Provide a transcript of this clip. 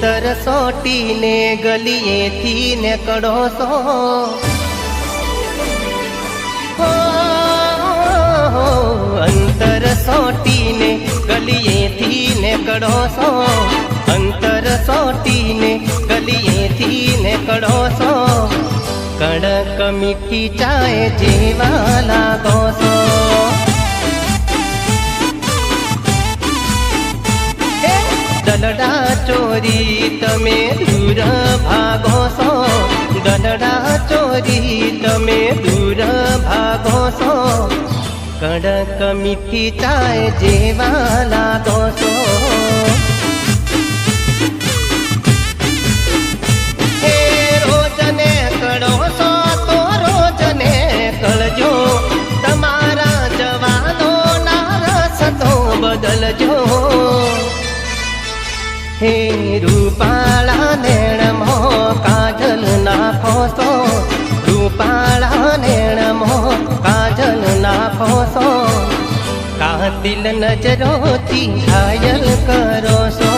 અંતર સોટીને ગલીએથી નીકળો છો, અંતર સોટીને ગલીએથી નીકળો છો, અંતર સોટીને ગલીએથી નીકળો છો, કડક મીઠી ચાય જેવા લાગો છો. દલડા ચોરી તમે દૂર ભાગો છો, દલડા ચોરી તમે દૂર ભાગો છો, કડક મીઠી ચાય જેવા લાગો છો. રોજ ને કળો છો તો રોજ ને કળજો, તમારા જવાનો ના રસ્તો બદલજો. હે રૂપાળા નેણમો કાજલ નાખો છો, રૂપાળા નેણમો કાજલ નાખો છો, કાતિલ નજરોથી ઘાયલ કરો છો.